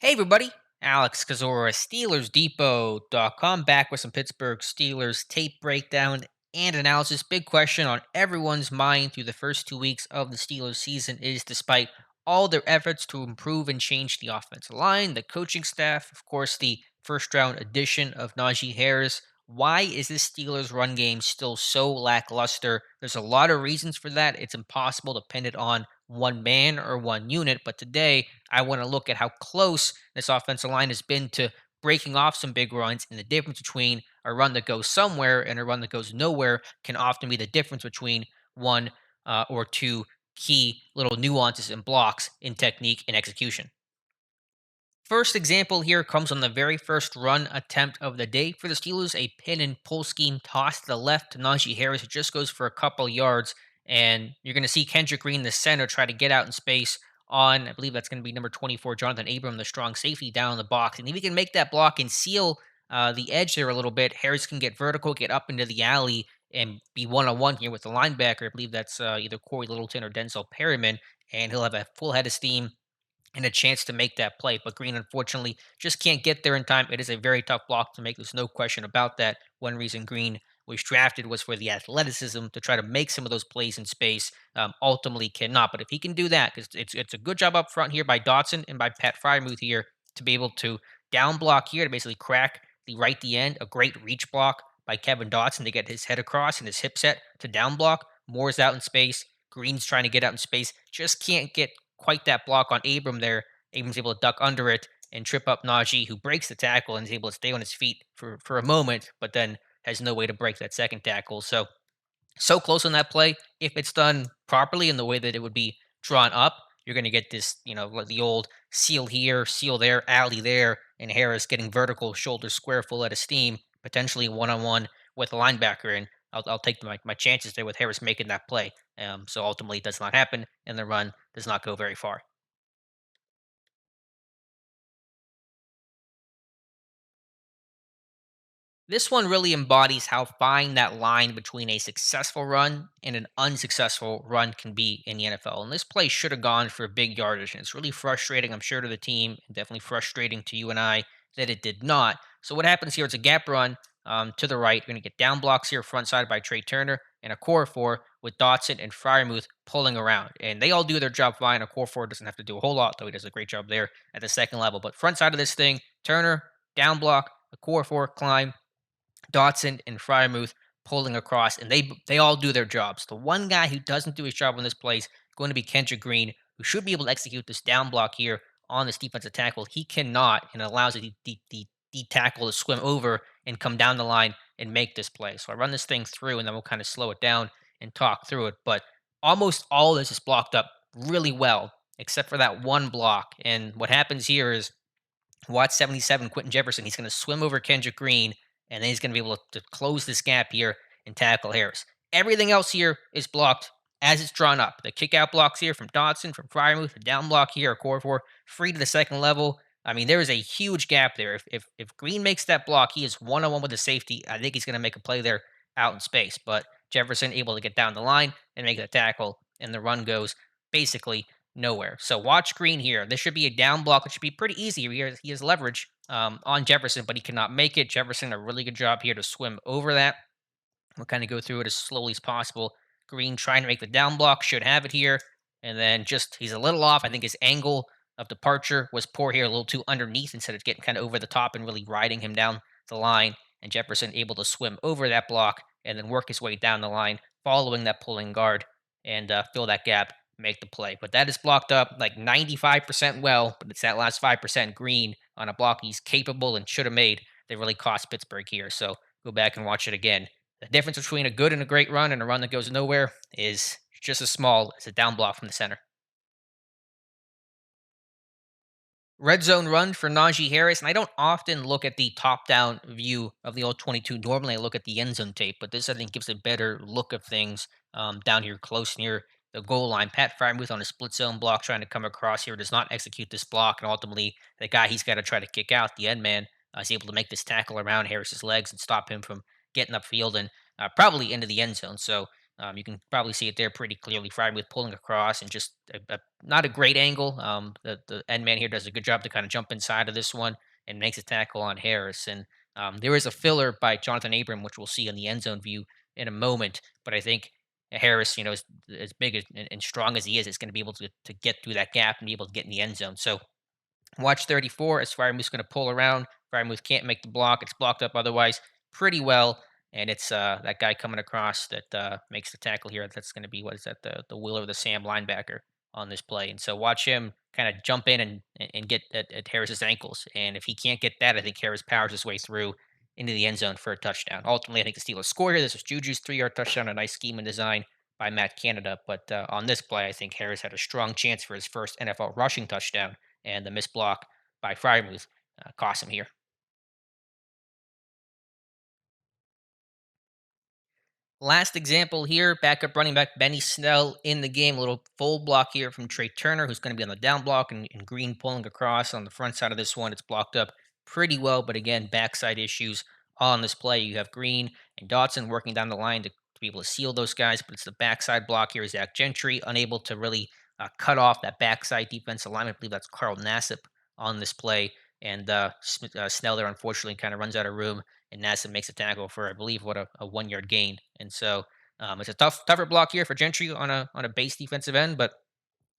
Hey everybody, Alex Kazora, SteelersDepot.com, back with some Pittsburgh Steelers tape breakdown and analysis. Big question on everyone's mind through the first 2 weeks of the Steelers season is, despite all their efforts to improve and change the offensive line, the coaching staff, of course, the first round addition of Najee Harris, why is this Steelers run game still so lackluster? There's a lot of reasons for that. It's impossible to pin it on one man or one unit, but today I want to look at how close this offensive line has been to breaking off some big runs, and the difference between a run that goes somewhere and a run that goes nowhere can often be the difference between one or two key little nuances and blocks in technique and execution. First example here comes on the very first run attempt of the day for the Steelers, a pin and pull scheme toss to the left to Najee Harris. It just goes for a couple yards, and you're going to see Kendrick Green, the center, try to get out in space on, I believe that's going to be number 24, Jonathan Abram, the strong safety down in the box. And if he can make that block and seal the edge there a little bit, Harris can get vertical, get up into the alley, and be one-on-one here with the linebacker. I believe that's either Corey Littleton or Denzel Perryman, and he'll have a full head of steam and a chance to make that play. But Green, unfortunately, just can't get there in time. It is a very tough block to make. There's no question about that. One reason Green was drafted was for the athleticism to try to make some of those plays in space. Ultimately, cannot. But if he can do that, because it's a good job up front here by Dotson and by Pat Frymuth here to be able to down block here to basically crack the end. A great reach block by Kevin Dotson to get his head across and his hip set to down block. Moore's out in space. Green's trying to get out in space. Just can't get quite that block on Abram there. Abram's able to duck under it and trip up Najee, who breaks the tackle and is able to stay on his feet for a moment, but then has no way to break that second tackle. So close on that play. If it's done properly in the way that it would be drawn up, you're going to get this, like the old seal here, seal there, alley there, and Harris getting vertical, shoulder square, full out of steam, potentially one on one with a linebacker. And I'll take my chances there with Harris making that play. So ultimately, it does not happen, and the run does not go very far. This one really embodies how fine that line between a successful run and an unsuccessful run can be in the NFL. And this play should have gone for big yardage. And it's really frustrating, I'm sure, to the team, and definitely frustrating to you and I that it did not. So, what happens here? It's a gap run to the right. You're going to get down blocks here, front side by Trey Turner, and a core four with Dotson and Fryermuth pulling around. And they all do their job fine. A core four doesn't have to do a whole lot, though he does a great job there at the second level. But front side of this thing, Turner, down block, a core four climb, Dotson and Fryermuth pulling across, and they all do their jobs. The one guy who doesn't do his job on this play is going to be Kendrick Green, who should be able to execute this down block here on this defensive tackle. He cannot, and allows the D tackle to swim over and come down the line and make this play. So I run this thing through, and then we'll kind of slow it down and talk through it. But almost all this is blocked up really well, except for that one block. And what happens here is Watt 77, Quentin Jefferson, he's going to swim over Kendrick Green, and then he's going to be able to close this gap here and tackle Harris. Everything else here is blocked as it's drawn up. The kick out blocks here from Dodson, from Fryermuth, the down block here, a core four, free to the second level. I mean, there is a huge gap there. If Green makes that block, he is one on one with the safety. I think he's going to make a play there out in space. But Jefferson able to get down the line and make the tackle, and the run goes basically nowhere. So watch Green here. This should be a down block. It should be pretty easy. He has leverage on Jefferson, but he cannot make it. Jefferson, a really good job here to swim over that. We'll kind of go through it as slowly as possible. Green trying to make the down block, should have it here. And then just, he's a little off. I think his angle of departure was poor here, a little too underneath instead of getting kind of over the top and really riding him down the line. And Jefferson able to swim over that block and then work his way down the line, following that pulling guard and fill that gap, make the play. But that is blocked up like 95% well, but it's that last 5% Green on a block he's capable and should have made that really cost Pittsburgh here. So go back and watch it again. The difference between a good and a great run and a run that goes nowhere is just as small as a down block from the center. Red zone run for Najee Harris, and I don't often look at the top-down view of the old 22. Normally, I look at the end zone tape, but this I think gives a better look of things down here, close near the goal line. Pat Frymuth on a split zone block, trying to come across here, does not execute this block, and ultimately, the guy he's got to try to kick out, the end man, is able to make this tackle around Harris's legs and stop him from getting upfield and probably into the end zone. So You can probably see it there pretty clearly. Frymuth pulling across and just not a great angle. The end man here does a good job to kind of jump inside of this one and makes a tackle on Harris. And there is a filler by Jonathan Abram, which we'll see in the end zone view in a moment. But I think Harris, as big and strong as he is going to be able to get through that gap and be able to get in the end zone. So watch 34 as Fryermuth's going to pull around. Fryermuth can't make the block. It's blocked up otherwise pretty well. And it's that guy coming across that makes the tackle here. That's going to be, what is that, the Wheeler, the Sam linebacker on this play. And so watch him kind of jump in and get at Harris's ankles. And if he can't get that, I think Harris powers his way through into the end zone for a touchdown. Ultimately, I think the Steelers score here. This was Juju's 3-yard touchdown, a nice scheme and design by Matt Canada. But on this play, I think Harris had a strong chance for his first NFL rushing touchdown, and the missed block by Fryermuth cost him here. Last example here, backup running back Benny Snell in the game. A little full block here from Trey Turner, who's going to be on the down block, and Green pulling across on the front side of this one. It's blocked up pretty well, but again, backside issues on this play. You have Green and Dotson working down the line to be able to seal those guys, but it's the backside block here. Zach Gentry unable to really cut off that backside defensive lineman. I believe that's Carl Nassib on this play. And Snell there, unfortunately, kind of runs out of room, and Nassib makes a tackle for, I believe, what a 1 yard gain. And so it's a tougher block here for Gentry on a base defensive end, but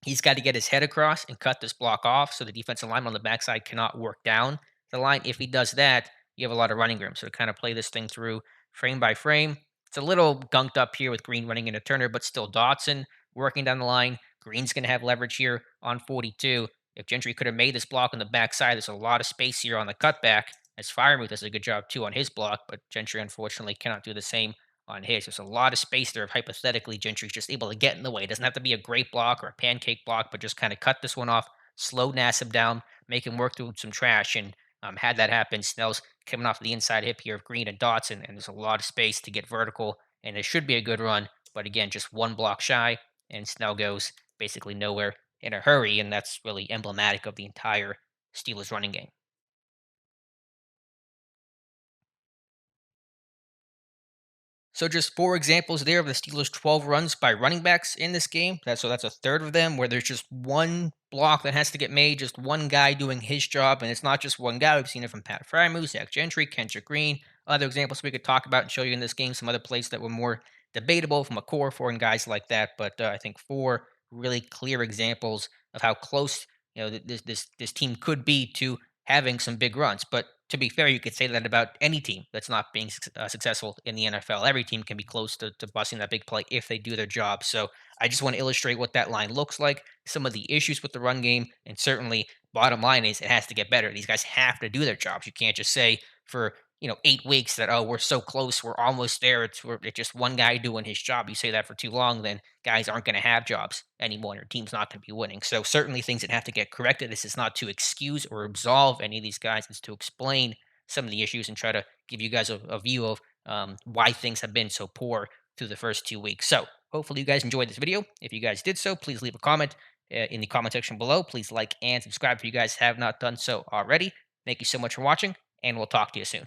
he's got to get his head across and cut this block off so the defensive lineman on the backside cannot work down the line. If he does that, you have a lot of running room. So to kind of play this thing through frame by frame, it's a little gunked up here with Green running into Turner, but still Dotson working down the line. Green's going to have leverage here on 42. If Gentry could have made this block on the backside, there's a lot of space here on the cutback. As Firemouth does a good job too on his block, but Gentry unfortunately cannot do the same on his. There's a lot of space there if hypothetically Gentry's just able to get in the way. It doesn't have to be a great block or a pancake block, but just kind of cut this one off, slow Nassib down, make him work through some trash. And had that happen, Snell's coming off the inside hip here of Green and Dotson, and there's a lot of space to get vertical, and it should be a good run. But again, just one block shy, and Snell goes basically nowhere in a hurry, and that's really emblematic of the entire Steelers running game. So just four examples there of the Steelers' 12 runs by running backs in this game. That's a third of them where there's just one block that has to get made, just one guy doing his job, and it's not just one guy. We've seen it from Pat Frymuth, Zach Gentry, Kendrick Green, other examples we could talk about and show you in this game. Some other plays that were more debatable from a core four and guys like that, but I think four really clear examples of how close this team could be to having some big runs. But to be fair, you could say that about any team that's not being successful in the NFL. Every team can be close to busting that big play if they do their job. So I just want to illustrate what that line looks like, some of the issues with the run game, and certainly bottom line is it has to get better. These guys have to do their jobs. You can't just say for 8 weeks that, oh, we're so close, we're almost there. It's just one guy doing his job. You say that for too long, then guys aren't going to have jobs anymore. Your team's not going to be winning. So certainly things that have to get corrected. This is not to excuse or absolve any of these guys. It's to explain some of the issues and try to give you guys a view of why things have been so poor through the first 2 weeks. So hopefully you guys enjoyed this video. If you guys did so, please leave a comment in the comment section below. Please like and subscribe if you guys have not done so already. Thank you so much for watching, and we'll talk to you soon.